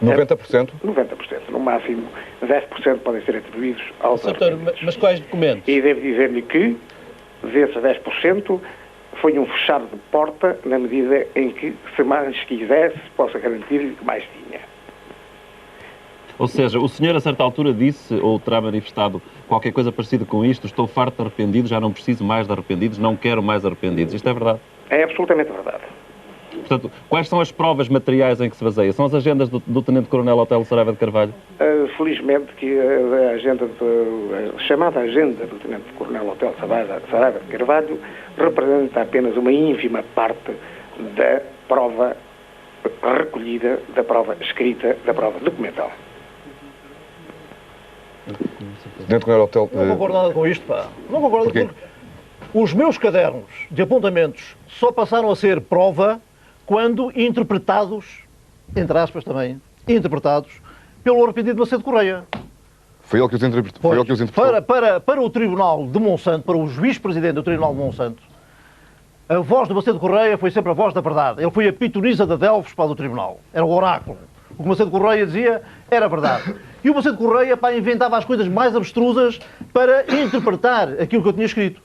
90%? 90%. No máximo, 10% podem ser atribuídos aos arrependidos. Mas quais documentos? E devo dizer-lhe que, desses 10%, foi um fechar de porta na medida em que, se mais quisesse, possa garantir-lhe que mais tinha. Ou seja, o senhor a certa altura disse, ou terá manifestado qualquer coisa parecida com isto: estou farto de arrependidos, já não preciso mais de arrependidos, não quero mais arrependidos. Isto é verdade? É absolutamente verdade. Portanto, quais são as provas materiais em que se baseia? São as agendas do Tenente-Coronel Otelo Saraiva de Carvalho? Felizmente que a chamada agenda do Tenente-Coronel Otelo Saraiva de Carvalho representa apenas uma ínfima parte da prova recolhida, da prova escrita, da prova documental. Tenente-Coronel Otelo... Não concordo nada com isto, pá. Não concordo porque os meus cadernos de apontamentos só passaram a ser prova quando interpretados, entre aspas também, interpretados, pelo arrependido Macedo Correia. Foi ele que os interpretou? Foi ele que os interpretou? Para o Tribunal de Monsanto, para o juiz-presidente do Tribunal de Monsanto, a voz do Macedo Correia foi sempre a voz da verdade. Ele foi a pitonisa de Delfos para o Tribunal. Era o oráculo. O que o Macedo Correia dizia era verdade. E o Macedo Correia, pá, inventava as coisas mais abstrusas para interpretar aquilo que eu tinha escrito.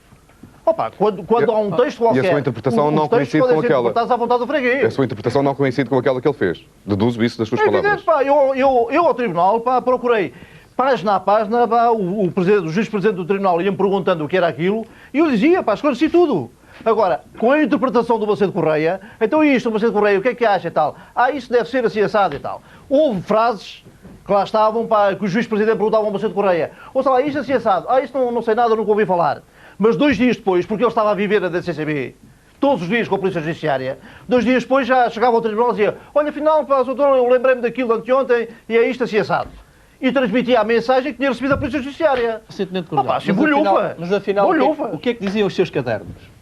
Opa, quando há um texto qualquer... E a sua interpretação não coincide com aquela... Estás à vontade do freguês. A sua interpretação não coincide com aquela que ele fez. Deduzo isso das suas palavras. Evidente, pá. Eu ao Tribunal, pá, procurei página a página, pá, o juiz-presidente do Tribunal ia-me perguntando o que era aquilo e eu dizia, pá, esclareci tudo. Agora, com a interpretação do Macedo Correia, então isto, o Macedo Correia, o que é que acha e tal? Isto deve ser assim assado e tal. Houve frases que lá estavam, pá, que o juiz-presidente perguntava ao Macedo Correia: ouça lá, isto é assim assado, isto não sei nada, nunca ouvi falar. Mas 2 dias depois, porque ele estava a viver na DCCB, todos os dias com a Polícia Judiciária, 2 dias depois já chegava ao Tribunal e dizia: olha, afinal, pá, doutor, eu lembrei-me daquilo anteontem e é isto assim assado. E transmitia a mensagem que tinha recebido a Polícia Judiciária. Mas afinal, o que é que diziam os seus cadernos?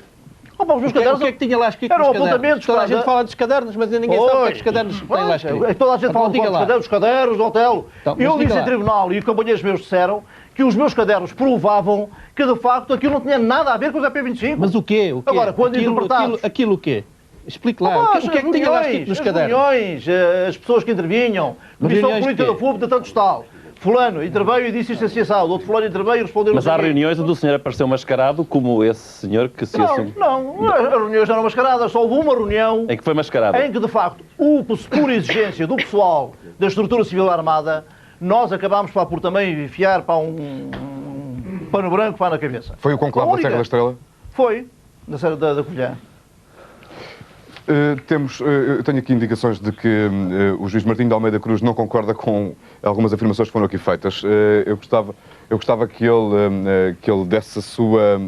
Os meus cadernos, o que é que tinha lá escrito eram nos cadernos? apontamentos. Toda a gente fala dos cadernos, mas ninguém sabe o que é que os cadernos têm lá escrito. Toda a gente fala dos cadernos do Otelo. Eu disse em tribunal, e companheiros meus disseram, que os meus cadernos provavam que, de facto, aquilo não tinha nada a ver com o ZP25. Mas o quê? Agora, quando interpretados... Aquilo o quê? Explique lá. O que é que tinha lá escrito nos cadernos? As reuniões, as pessoas que intervinham, Comissão Política da FUB de tanto tal. Fulano interveio e disse isto assim assado. Outro fulano interveio e respondeu... Mas há reuniões onde o senhor apareceu mascarado como esse senhor que se assume... Não, as reuniões não eram mascaradas. Só houve uma reunião... Em que foi mascarado? Em que, de facto, por exigência do pessoal da estrutura civil armada, nós acabámos por também enfiar para um pano branco na cabeça. Foi o conclave da Serra da Estrela? Foi, da Serra da Covilhã. Eu tenho aqui indicações de que o juiz Martim de Almeida Cruz não concorda com algumas afirmações que foram aqui feitas. Eu gostava que ele desse a sua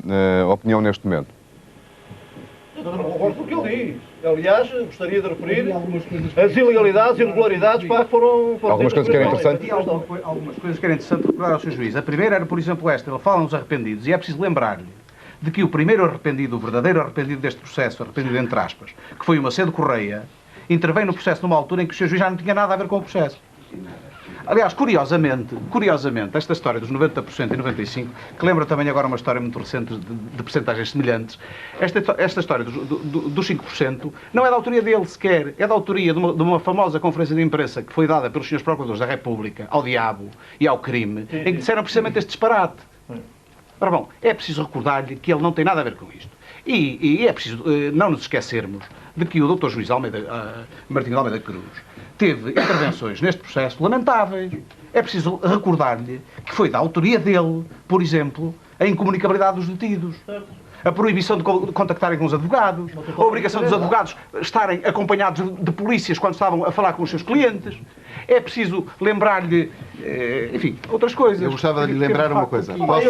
opinião neste momento. Eu não concordo com o que ele diz. Aliás, gostaria de referir as ilegalidades e irregularidades que foram... Algumas coisas que eram interessantes. Algumas coisas que eram interessantes recordar ao Sr. Juiz. A primeira era, por exemplo, esta. Ele fala nos arrependidos e é preciso lembrar-lhe de que o primeiro arrependido, o verdadeiro arrependido deste processo, arrependido entre aspas, que foi o Macedo Correia, interveio no processo numa altura em que o Sr. Juiz já não tinha nada a ver com o processo. Aliás, curiosamente, esta história dos 90% e 95%, que lembra também agora uma história muito recente de percentagens semelhantes, esta história dos 5% não é da autoria dele sequer, é da autoria de uma famosa conferência de imprensa que foi dada pelos Srs. Procuradores da República ao diabo e ao crime, em que disseram precisamente este disparate. Ora bom, é preciso recordar-lhe que ele não tem nada a ver com isto. E é preciso não nos esquecermos de que o Dr. Juiz Martim de Almeida Cruz teve intervenções neste processo lamentáveis. É preciso recordar-lhe que foi da autoria dele, por exemplo, a incomunicabilidade dos detidos, a proibição de contactarem com os advogados, a obrigação dos advogados estarem acompanhados de polícias quando estavam a falar com os seus clientes. É preciso lembrar-lhe, enfim, outras coisas. Eu gostava de lhe lembrar uma coisa. Posso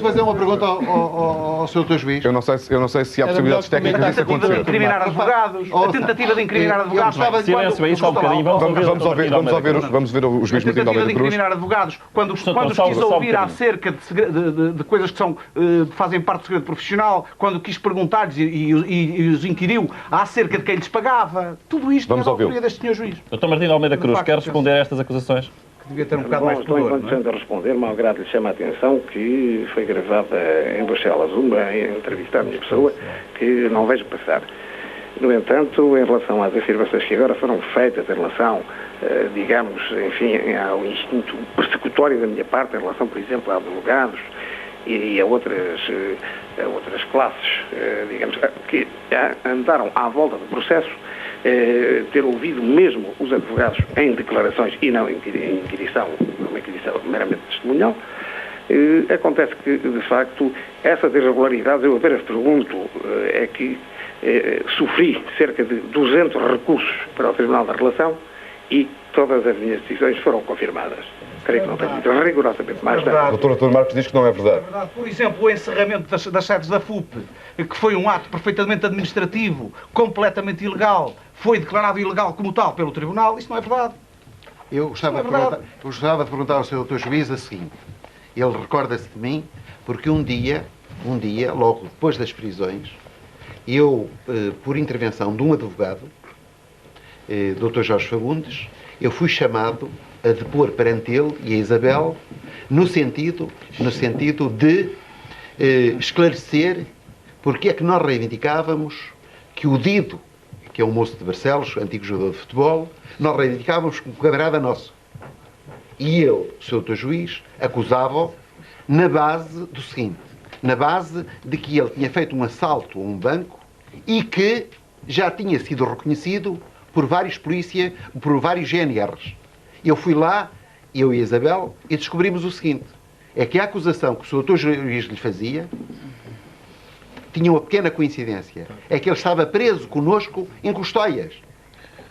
fazer uma pergunta ao Sr. Dr. Juiz? Eu não sei se há possibilidades técnicas disso acontecer. A tentativa de incriminar advogados. Silêncio, aí só um bocadinho. Vamos ver o juiz Martim de Almeida Cruz. A tentativa de incriminar advogados, quando os quis ouvir acerca de coisas que fazem parte do segredo profissional, quando quis perguntar-lhes e os inquiriu acerca de quem lhes pagava. Tudo isto é da autoria deste Sr. Juiz. Dr. Martim de Almeida Cruz, quer responder a estas acusações? Devia ter um bocado mais de pudor, não estou em condições de responder, malgrado lhe chama a atenção que foi gravada em Bruxelas uma entrevista à minha pessoa que não vejo passar. No entanto, em relação às afirmações que agora foram feitas em relação, digamos, enfim, ao instinto persecutório da minha parte, em relação, por exemplo, a advogados e a outras classes, digamos, que andaram à volta do processo, ter ouvido mesmo os advogados em declarações e não em inquirição, uma inquirição meramente testemunhal, acontece que, de facto, essas irregularidades, eu apenas pergunto, é que sofri cerca de 200 recursos para o Tribunal da Relação e todas as minhas decisões foram confirmadas. Creio que não tenho dito rigorosamente mais nada. Doutor Artur Marques diz que não é verdade. Por exemplo, o encerramento das sedes da FUP, que foi um ato perfeitamente administrativo, completamente ilegal, foi declarado ilegal como tal pelo Tribunal, isso não é verdade. Eu gostava de perguntar ao Sr. Dr. Juiz a seguinte. Ele recorda-se de mim porque um dia, logo depois das prisões, eu, por intervenção de um advogado, Dr. Jorge Fagundes, eu fui chamado a depor perante ele e a Isabel no sentido de esclarecer porque é que nós reivindicávamos que o Dido, que é um moço de Barcelos, antigo jogador de futebol, nós reivindicávamos como camarada nosso. E ele, o Sr. Dr. Juiz, acusava-o na base do seguinte, na base de que ele tinha feito um assalto a um banco e que já tinha sido reconhecido por vários polícias, por vários GNRs. Eu fui lá, eu e a Isabel, e descobrimos o seguinte, é que a acusação que o Sr. Dr. Juiz lhe fazia tinha uma pequena coincidência, é que ele estava preso connosco em Custóias.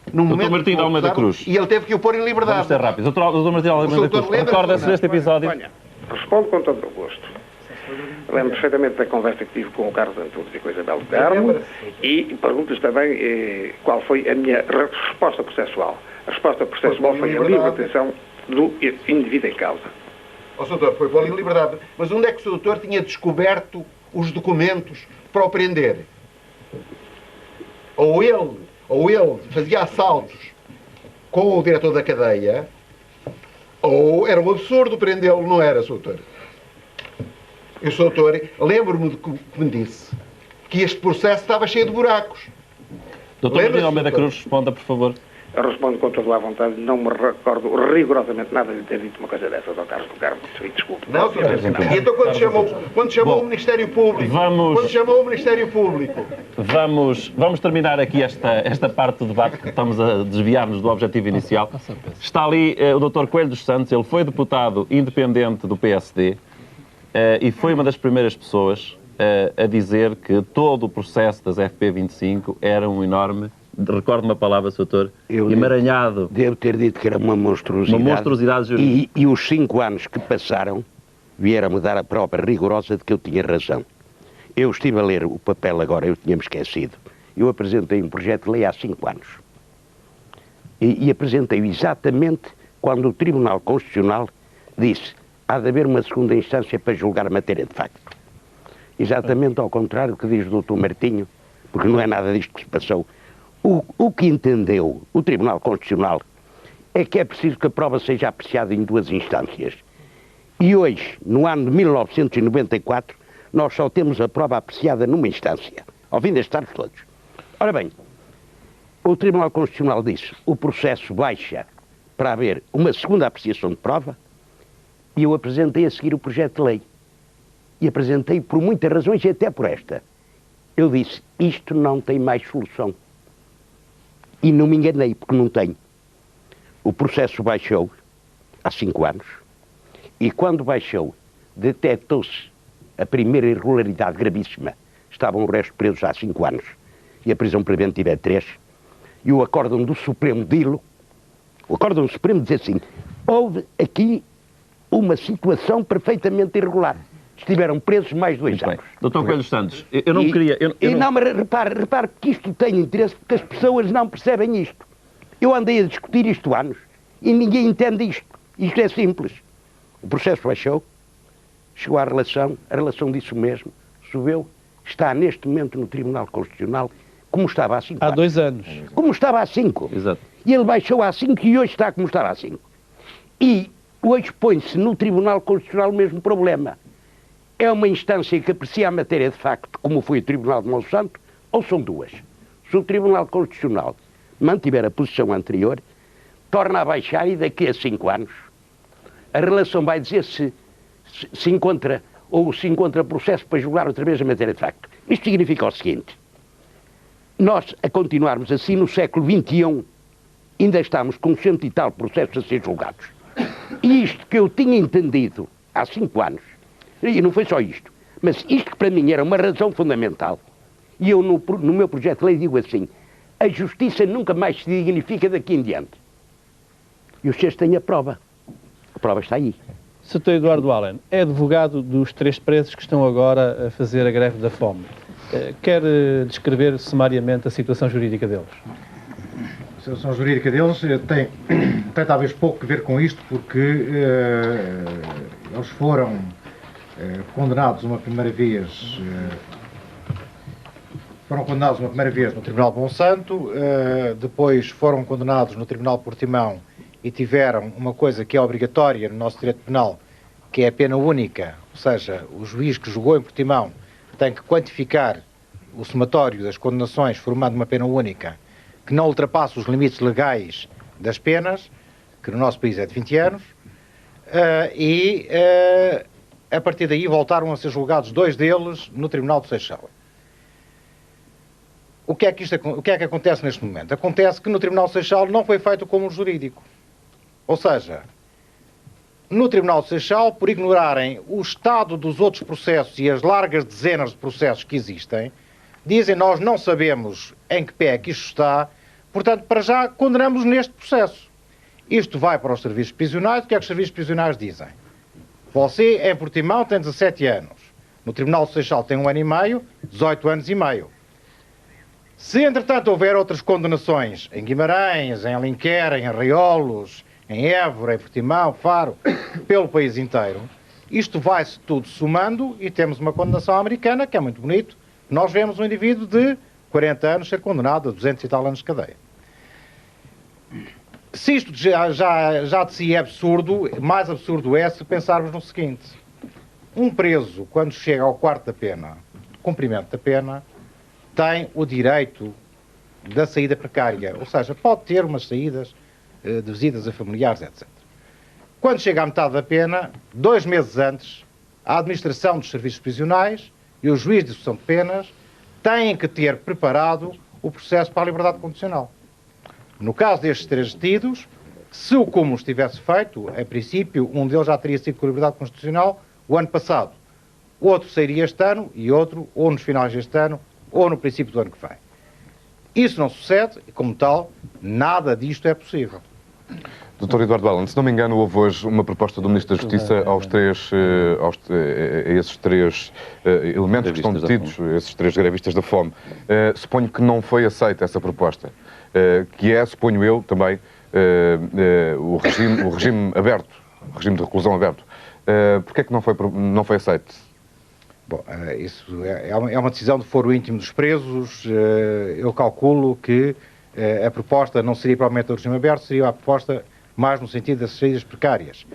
Dr. Martim de Almeida Cruz. E ele teve que o pôr em liberdade. Vamos ser rápido. Dr. Martim de Almeida Cruz, recorda-se deste episódio? Olha, respondo com todo o gosto. Lembro perfeitamente da conversa que tive com o Carlos Antunes e com a Isabel do Carmo e pergunto-lhes também qual foi a minha resposta processual. A resposta processual foi a livre detenção do indivíduo em causa. Ó, Sr. Doutor, foi pôr em liberdade. Mas onde é que o Sr. Doutor tinha descoberto os documentos para o prender? Ou ele fazia assaltos com o diretor da cadeia, ou era um absurdo prendê-lo, não era, Sr. Doutor? Eu, Sr. Doutor, lembro-me de que me disse que este processo estava cheio de buracos. Dr. Martim Almeida Cruz, responda, por favor. Eu respondo com toda a vontade, não me recordo rigorosamente nada de ter dito uma coisa dessas ao Carlos do Carmo. Desculpe. Não, Sr. Doutor. Então quando chamou o Ministério Público? Vamos terminar aqui esta parte do debate, que estamos a desviar-nos do objetivo inicial. Está ali o Dr. Coelho dos Santos, ele foi deputado independente do PSD e foi uma das primeiras pessoas a dizer que todo o processo das FP25 era um enorme... Recordo-me a palavra, Sr. Doutor, emaranhado. Devo ter dito que era uma monstruosidade. Uma monstruosidade jurídica. E os 5 anos que passaram vieram-me dar a prova rigorosa de que eu tinha razão. Eu estive a ler o papel agora, eu tinha-me esquecido. Eu apresentei um projeto de lei há 5 anos. E apresentei-o exatamente quando o Tribunal Constitucional disse há de haver uma segunda instância para julgar a matéria de facto. Exatamente ao contrário do que diz o Dr. Martinho, porque não é nada disto que se passou. O que entendeu o Tribunal Constitucional é que é preciso que a prova seja apreciada em 2 instâncias. E hoje, no ano de 1994, nós só temos a prova apreciada numa instância, ao fim destes anos todos. Ora bem, o Tribunal Constitucional disse o processo baixa para haver uma segunda apreciação de prova e eu apresentei a seguir o projeto de lei. E apresentei por muitas razões e até por esta. Eu disse, isto não tem mais solução. E não me enganei, porque não tem. O processo baixou há 5 anos e quando baixou detectou-se a primeira irregularidade gravíssima. Estavam o resto presos há 5 anos e a prisão preventiva é 3. E o acórdão do Supremo dilo, o acórdão do Supremo diz assim, houve aqui uma situação perfeitamente irregular. Estiveram presos mais 2 anos. Dr. Coelho dos Santos, eu não queria... Mas repare que isto tem interesse porque as pessoas não percebem isto. Eu andei a discutir isto há anos e ninguém entende isto. Isto é simples. O processo baixou, chegou à relação, a relação disse o mesmo, subiu, está neste momento no Tribunal Constitucional como estava há 5 anos. Há 2 anos. Como estava há 5. Exato. E ele baixou há 5 e hoje está como estava há 5. E hoje põe-se no Tribunal Constitucional o mesmo problema. É uma instância que aprecia a matéria de facto, como foi o Tribunal de Monsanto, ou são 2? Se o Tribunal Constitucional mantiver a posição anterior, torna a baixar e daqui a 5 anos a relação vai dizer se encontra ou se encontra processo para julgar outra vez a matéria de facto. Isto significa o seguinte: nós, a continuarmos assim no século XXI, ainda estamos com 100 e tal processos a ser julgados. E isto que eu tinha entendido há 5 anos, e não foi só isto, mas isto que para mim era uma razão fundamental, e eu no meu projeto de lei digo assim: a justiça nunca mais se dignifica daqui em diante. E os senhores têm a prova. A prova está aí. Sr. Eduardo Allen, é advogado dos 3 presos que estão agora a fazer a greve da fome. Quer descrever sumariamente a situação jurídica deles? A situação jurídica deles tem talvez pouco a ver com isto, porque eles foram condenados uma primeira vez no Tribunal de Monsanto, depois foram condenados no Tribunal de Portimão e tiveram uma coisa que é obrigatória no nosso direito penal, que é a pena única, ou seja, o juiz que julgou em Portimão tem que quantificar o somatório das condenações formando uma pena única que não ultrapasse os limites legais das penas, que no nosso país é de 20 anos, a partir daí voltaram a ser julgados 2 deles no Tribunal do Seixal. O que é que acontece neste momento? Acontece que no Tribunal do Seixal não foi feito como jurídico. Ou seja, no Tribunal do Seixal, por ignorarem o estado dos outros processos e as largas dezenas de processos que existem, dizem: nós não sabemos em que pé é que isto está, portanto, para já condenamos neste processo. Isto vai para os serviços prisionais. O que é que os serviços prisionais dizem? Você, em Portimão, tem 17 anos. No Tribunal do Seixal tem 1 ano e meio, 18 anos e meio. Se, entretanto, houver outras condenações em Guimarães, em Alenquer, em Arraiolos, em Évora, em Portimão, Faro, pelo país inteiro, isto vai-se tudo somando e temos uma condenação americana, que é muito bonito. Nós vemos um indivíduo de 40 anos ser condenado a 200 e tal anos de cadeia. Se isto já de si é absurdo, mais absurdo é se pensarmos no seguinte: um preso, quando chega ao quarto da pena, cumprimento da pena, tem o direito da saída precária, ou seja, pode ter umas saídas de visitas a familiares, etc. Quando chega à metade da pena, 2 meses antes, a administração dos serviços prisionais e o juiz de execução de penas têm que ter preparado o processo para a liberdade condicional. No caso destes 3 detidos, se o cúmulo estivesse feito, em princípio, um deles já teria sido com liberdade constitucional o ano passado. Outro sairia este ano e outro ou nos finais deste ano ou no princípio do ano que vem. Isso não sucede e, como tal, nada disto é possível. Dr. Eduardo Allen, se não me engano, houve hoje uma proposta do Ministro da Justiça a esses 3 elementos que estão detidos, esses 3 grevistas da fome. Suponho que não foi aceita essa proposta, que é, suponho eu, também, o regime aberto, o regime de reclusão aberto. Porquê é que não foi aceito? Bom, isso é uma decisão do foro íntimo dos presos. Eu calculo que a proposta não seria provavelmente o regime aberto, seria a proposta mais no sentido das saídas precárias.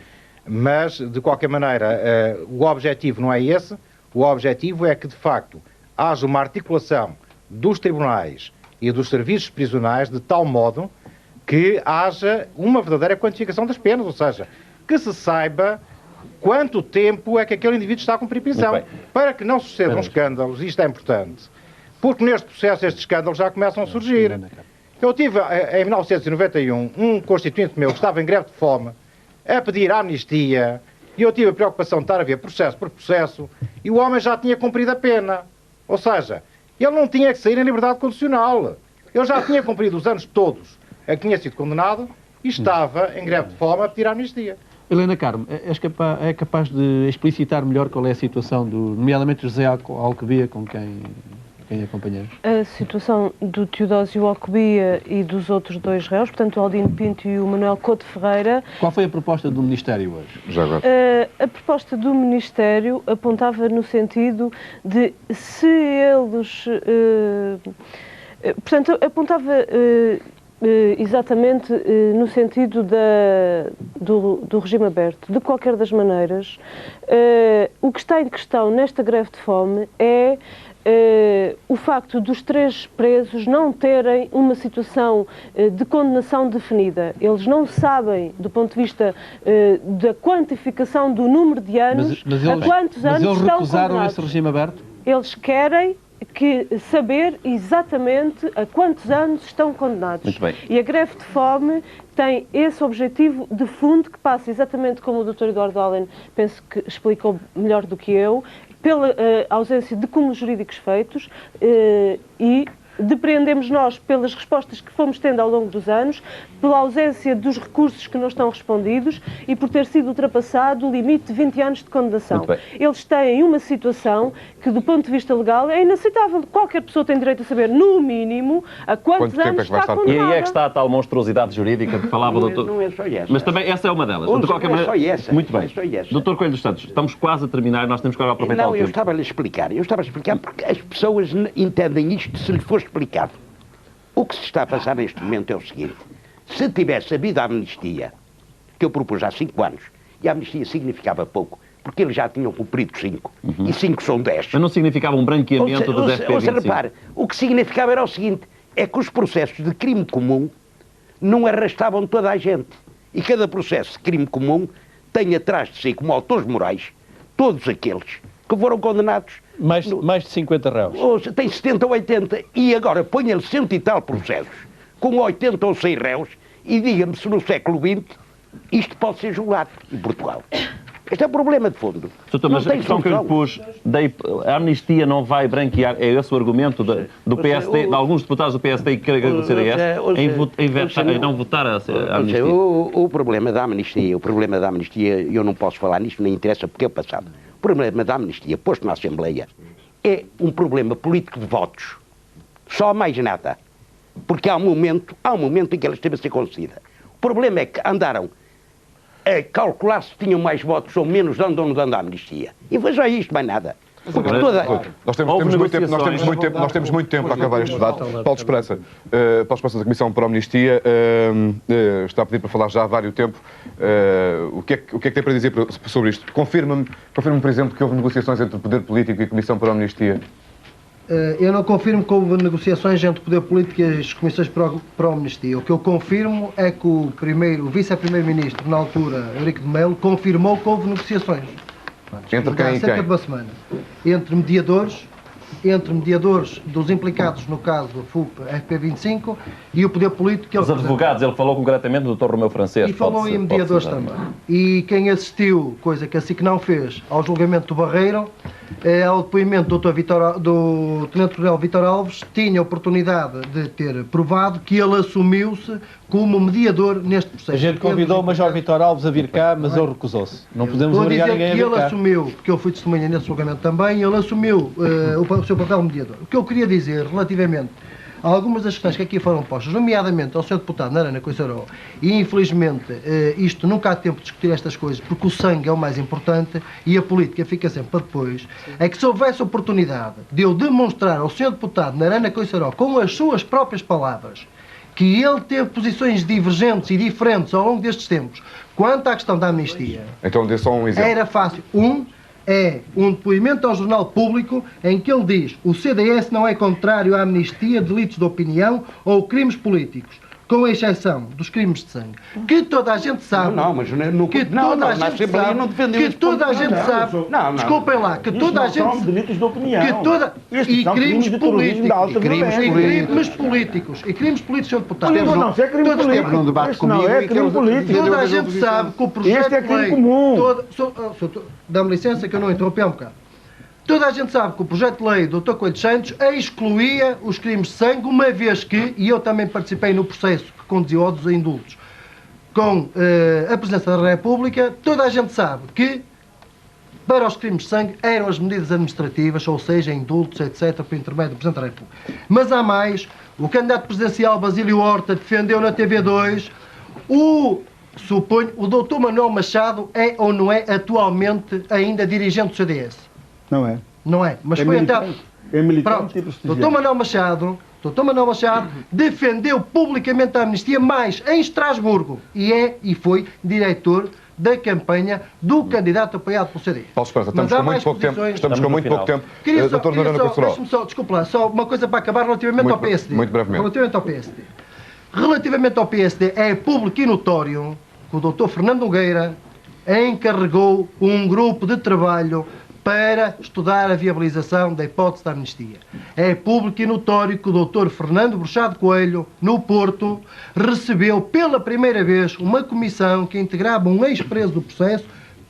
Mas, de qualquer maneira, o objetivo não é esse. O objetivo é que, de facto, haja uma articulação dos tribunais e dos serviços prisionais de tal modo que haja uma verdadeira quantificação das penas, ou seja, que se saiba quanto tempo é que aquele indivíduo está a cumprir prisão, para que não sucedam escândalos. Isto é importante, porque neste processo estes escândalos já começam a surgir. Eu tive, em 1991, um constituinte meu que estava em greve de fome a pedir a amnistia, e eu tive a preocupação de estar a ver processo por processo, e o homem já tinha cumprido a pena. Ou seja, ele não tinha que sair em liberdade condicional. Ele já tinha cumprido os anos todos a que tinha sido condenado e estava em greve de fome a pedir a amnistia. Helena Carmo, é capaz de explicitar melhor qual é a situação, nomeadamente José Alcobia, com quem acompanhamos? A situação do Teodósio Alcobia e dos outros 2 réus, portanto o Aldino Pinto e o Manuel Couto Ferreira. Qual foi a proposta do Ministério hoje? Já agora. A proposta do Ministério apontava no sentido de se eles... portanto, apontava... exatamente no sentido do regime aberto. De qualquer das maneiras, o que está em questão nesta greve de fome é o facto dos 3 presos não terem uma situação de condenação definida. Eles não sabem, do ponto de vista da quantificação do número de anos, a quantos anos eles estão recusaram condenados. esse regime aberto? Eles querem saber exatamente a quantos anos estão condenados. Muito bem. E a greve de fome tem esse objetivo de fundo que passa exatamente como o Dr. Eduardo Allen, penso que explicou melhor do que eu, pela ausência de cúmulos jurídicos feitos e depreendemos nós pelas respostas que fomos tendo ao longo dos anos, pela ausência dos recursos que não estão respondidos e por ter sido ultrapassado o limite de 20 anos de condenação. Eles têm uma situação que, do ponto de vista legal, é inaceitável. Qualquer pessoa tem direito a saber, no mínimo, a quantos anos está condenada. E aí é que está a tal monstruosidade jurídica que falava o doutor... Não é só essa. Mas também essa é uma delas. Não De qualquer maneira... é só essa. Muito bem. Não é só essa. Doutor Coelho dos Santos, estamos quase a terminar, nós temos que agora aproveitar o tempo. Eu estava a explicar porque as pessoas entendem isto se lhes for explicado. O que se está a passar neste momento é o seguinte: se tivesse havido a amnistia, que eu propus há 5 anos, e a amnistia significava pouco, porque eles já tinham cumprido 5, e 5 são 10. Mas não significava um branqueamento dos FP25? Repare, o que significava era o seguinte, é que os processos de crime comum não arrastavam toda a gente. E cada processo de crime comum tem atrás de si, como autores morais, todos aqueles que foram condenados. Mais de 50 réus. Tem 70 ou 80. E agora ponha-lhe 100 e tal processos, com 80 ou 100 réus, e diga-me se no século XX isto pode ser julgado em Portugal. Este é o problema de fundo. Doutor, mas a questão que eu lhe pus, a amnistia não vai branquear, é esse o argumento do PSD, de alguns deputados do PSD e do CDS, em não votar a amnistia? O problema da amnistia, eu não posso falar nisto, nem interessa porque é o passado. O problema da amnistia, posto na Assembleia, é um problema político de votos. Só mais nada. Porque há um momento em que ela esteve a ser concedida. O problema é que andaram a calcular se tinham mais votos ou menos dando ou não dando a amnistia. E foi só isto, mais nada. Porque Nós temos muito tempo para acabar este debate. Paulo Esperança, da Comissão para a Amnistia, está a pedir para falar já há vários tempo. O que é que tem para dizer sobre isto? Confirma-me, por exemplo, que houve negociações entre o Poder Político e a Comissão para a Amnistia. Eu não confirmo que houve negociações entre o Poder Político e as Comissões para a Amnistia. O que eu confirmo é que o vice-primeiro-ministro, na altura, Eurico de Melo, confirmou que houve negociações. Entre quem e cerca quem? de uma semana. Entre mediadores dos implicados no caso FUP FP25 e o Poder Político que ele Os advogados, ele falou concretamente do Dr. Romeu Francês. E falou em mediadores também. E quem assistiu, coisa que a SIC não fez, ao julgamento do Barreiro, ao depoimento do Tenente-Coronel Vítor Alves, tinha a oportunidade de ter provado que ele assumiu-se como mediador neste processo. A gente convidou o Major Vítor Alves a vir cá, mas ele recusou-se. Não podemos obrigar ninguém a vir cá. Ele assumiu, porque eu fui testemunha nesse julgamento também, ele assumiu o seu papel de mediador. O que eu queria dizer relativamente a algumas das questões que aqui foram postas, nomeadamente ao Sr. Deputado Narana Coisaró, e infelizmente isto nunca há tempo de discutir estas coisas, porque o sangue é o mais importante e a política fica sempre para depois, é que se houvesse oportunidade de eu demonstrar ao Sr. Deputado Narana Coisaró, com as suas próprias palavras, que ele teve posições divergentes e diferentes ao longo destes tempos quanto à questão da amnistia. Então dê só um exemplo. Era fácil. É um depoimento ao Jornal Público em que ele diz: o CDS não é contrário à amnistia de delitos de opinião ou crimes políticos, com exceção dos crimes de sangue. Que toda a gente sabe. Desculpem lá, que toda a gente. Delitos de opinião. E crimes políticos. E crimes políticos, Sr. Deputado. Não, isso é crime político. Num debate comigo é crime político. Toda a gente sabe que o projeto de lei... Este é crime comum. Dá-me licença que eu não interrompi um bocado. Toda a gente sabe que o projeto de lei do Dr. Coelho dos Santos excluía os crimes de sangue, uma vez que, e eu também participei no processo que conduziu aos indultos com a Presidência da República, toda a gente sabe que para os crimes de sangue eram as medidas administrativas, ou seja, indultos, etc., por intermédio do Presidente da República. Mas há mais, o candidato presidencial Basílio Horta defendeu na TV2 suponho, o Dr. Manuel Machado é ou não é atualmente ainda dirigente do CDS? Não é. Não é, mas foi até... É militante e prestigiado. Dr. Manuel Machado defendeu publicamente a amnistia, mais em Estrasburgo, e foi diretor da campanha do candidato apoiado pelo CD. Paulo Esperança, estamos com muito pouco tempo. Estamos com muito pouco tempo. Doutor Noronha Conceirão. Deixe-me só, desculpa lá, só uma coisa para acabar relativamente ao PSD. Muito brevemente. Relativamente ao PSD, é público e notório que o Dr. Fernando Nogueira encarregou um grupo de trabalho para estudar a viabilização da hipótese da amnistia. É público e notório que o Dr. Fernando Bruxado Coelho, no Porto, recebeu pela primeira vez uma comissão que integrava um ex-preso do processo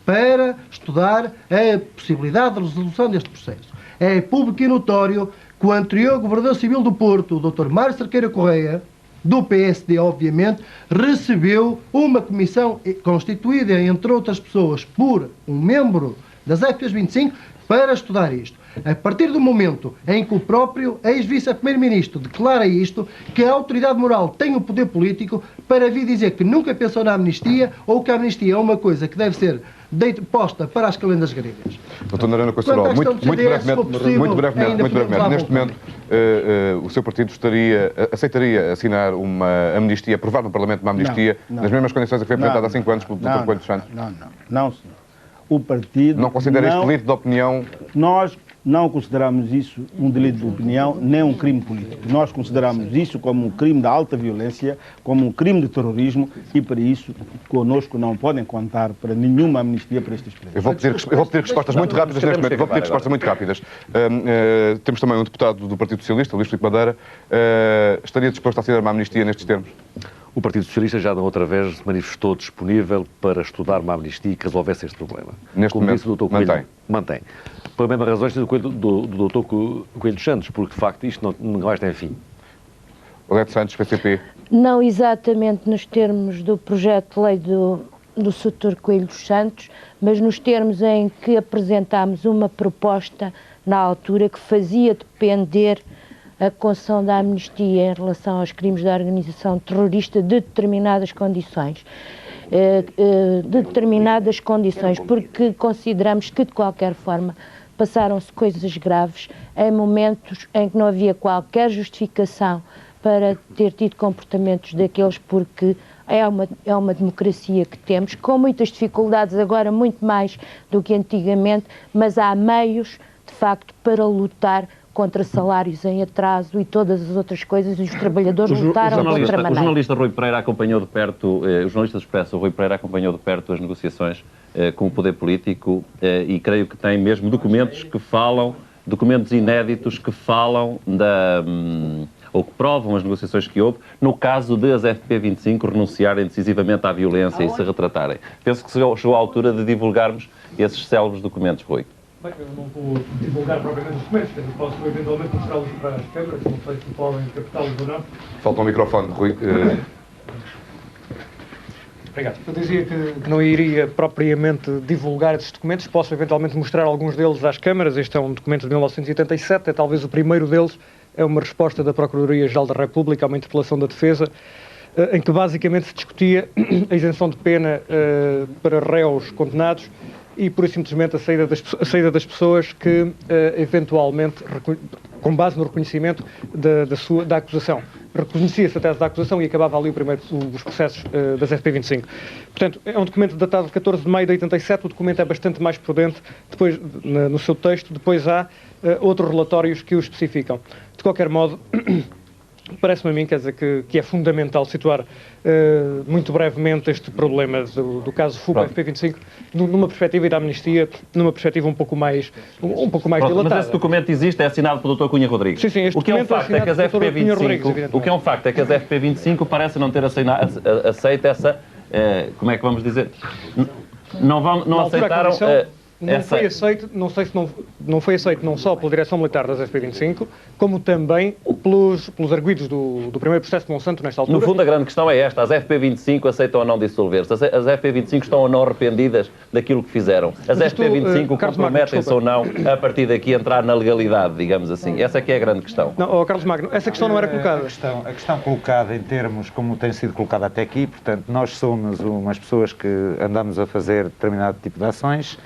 para estudar a possibilidade de resolução deste processo. É público e notório que o anterior Governador Civil do Porto, o Dr. Mário Cerqueira Correia, do PSD, obviamente, recebeu uma comissão constituída, entre outras pessoas, por um membro das FPs 25 para estudar isto. A partir do momento em que o próprio ex-vice-primeiro-ministro declara isto, que a autoridade moral tem o poder político para vir dizer que nunca pensou na amnistia ou que a amnistia é uma coisa que deve ser posta para as calendas gregas. Doutor Noronha Conceirão, muito brevemente, neste momento, o seu partido aceitaria assinar uma amnistia, aprovar no Parlamento uma amnistia, nas mesmas condições que foi apresentada há 5 anos pelo Dr. Coelho dos Santos? Não, senhor. O partido... Não considera este delito de opinião? Nós não consideramos isso um delito de opinião, nem um crime político. Nós consideramos isso como um crime de alta violência, como um crime de terrorismo, e para isso, connosco não podem contar para nenhuma amnistia para estes presos. Eu vou pedir respostas muito rápidas neste momento. Vou pedir respostas muito rápidas. Temos também um deputado do Partido Socialista, Luís Filipe Madeira. Estaria disposto a assinar uma amnistia nestes termos? O Partido Socialista já da outra vez se manifestou disponível para estudar uma amnistia que resolvesse este problema. Neste momento, disse o Dr. Coelho, mantém. Pela mesma razão do Dr. Coelho dos Santos, porque de facto isto não mais tem fim. Odete Santos, PCP. Não exatamente nos termos do projeto de lei do Sr. Coelho dos Santos, mas nos termos em que apresentámos uma proposta na altura que fazia depender a concessão da amnistia em relação aos crimes da organização terrorista de determinadas condições. Porque consideramos que, de qualquer forma, passaram-se coisas graves em momentos em que não havia qualquer justificação para ter tido comportamentos daqueles, porque é uma democracia que temos, com muitas dificuldades agora, muito mais do que antigamente, mas há meios, de facto, para lutar contra salários em atraso e todas as outras coisas, e os trabalhadores lutaram de outra maneira. O jornalista Rui Pereira acompanhou de perto, o jornalista do Expresso, Rui Pereira, acompanhou de perto as negociações com o poder político e creio que tem mesmo documentos inéditos que falam ou que provam as negociações que houve, no caso de as FP25 renunciarem decisivamente à violência e se retratarem. Penso que chegou a altura de divulgarmos esses célebres documentos, Rui. Bem, eu não vou divulgar propriamente os documentos, posso eventualmente mostrá-los para as câmaras, não sei se podem captá-los ou não. Falta um microfone, Rui. Obrigado. Eu dizia que não iria propriamente divulgar esses documentos, posso eventualmente mostrar alguns deles às câmaras. Este é um documento de 1987, é talvez o primeiro deles, é uma resposta da Procuradoria-Geral da República a uma interpelação da Defesa, em que basicamente se discutia a isenção de pena para réus condenados e, pura e simplesmente, a saída das pessoas que, eventualmente, com base no reconhecimento da acusação. Reconhecia-se a tese da acusação e acabava ali os processos das FP25. Portanto, é um documento datado de 14 de maio de 87, o documento é bastante mais prudente depois, no seu texto, depois há outros relatórios que o especificam. De qualquer modo, parece-me a mim, quer dizer, que é fundamental situar muito brevemente este problema do caso FUPA FP25 numa perspectiva e da amnistia, numa perspectiva um pouco mais dilatada. Mas esse documento existe, é assinado pelo Dr. Cunha Rodrigues. Sim, este documento é assinado pelo Dr. Cunha Rodrigues. O que é um facto é que as FP25 parecem não ter aceito essa, como é que vamos dizer, não aceitaram... Não foi aceito, não sei se não foi aceito não só pela direção militar das FP25, como também pelos arguidos do primeiro processo de Monsanto nesta altura. No fundo, a grande questão é esta: as FP25 aceitam ou não dissolver-se? As FP25 estão ou não arrependidas daquilo que fizeram? As FP25 comprometem-se ou não, a partir daqui, entrar na legalidade, digamos assim? Essa é que é a grande questão. Não, Carlos Magno, essa questão não era colocada. A questão colocada em termos como tem sido colocada até aqui, portanto, nós somos umas pessoas que andamos a fazer determinado tipo de ações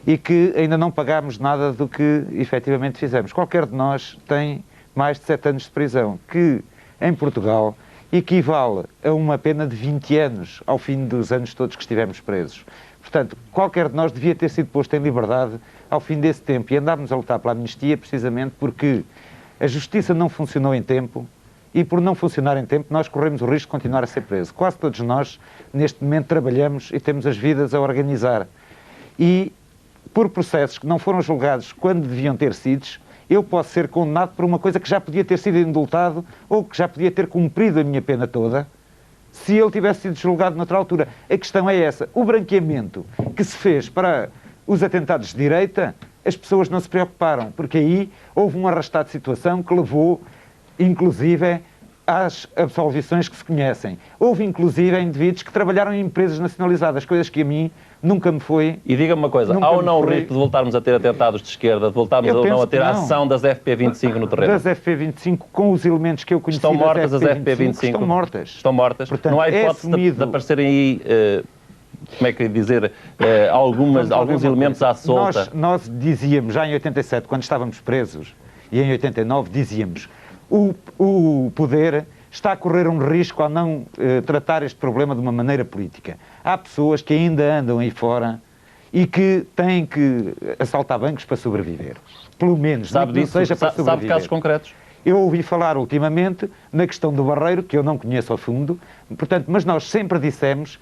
e que ainda não pagámos nada do que efetivamente fizemos. Qualquer de nós tem mais de 7 anos de prisão, que em Portugal equivale a uma pena de 20 anos ao fim dos anos todos que estivemos presos. Portanto, qualquer de nós devia ter sido posto em liberdade ao fim desse tempo. E andámos a lutar pela amnistia precisamente porque a justiça não funcionou em tempo e, por não funcionar em tempo, nós corremos o risco de continuar a ser presos. Quase todos nós, neste momento, trabalhamos e temos as vidas a organizar. E, por processos que não foram julgados quando deviam ter sido, eu posso ser condenado por uma coisa que já podia ter sido indultado ou que já podia ter cumprido a minha pena toda, se ele tivesse sido julgado noutra altura. A questão é essa. O branqueamento que se fez para os atentados de direita, as pessoas não se preocuparam, porque aí houve um arrastado de situação que levou, inclusive, às absolvições que se conhecem. Houve, inclusive, indivíduos que trabalharam em empresas nacionalizadas, coisas que a mim nunca me foi... E diga-me uma coisa, há ou não o risco de voltarmos a ter atentados de esquerda, de voltarmos ou não a ter a ação das FP25 no terreno? Das FP25, com os elementos que eu conheci estão mortas as FP25? Estão mortas. Estão mortas. Portanto, não há hipótese de aparecerem aí, como é que eu ia dizer, alguns elementos à solta? Nós dizíamos, já em 87, quando estávamos presos, e em 89 dizíamos, o poder está a correr um risco ao não tratar este problema de uma maneira política. Há pessoas que ainda andam aí fora e que têm que assaltar bancos para sobreviver. Pelo menos, sabe disso? Seja para sobreviver. Sabe casos concretos? Eu ouvi falar ultimamente na questão do Barreiro, que eu não conheço a fundo, portanto, mas nós sempre dissemos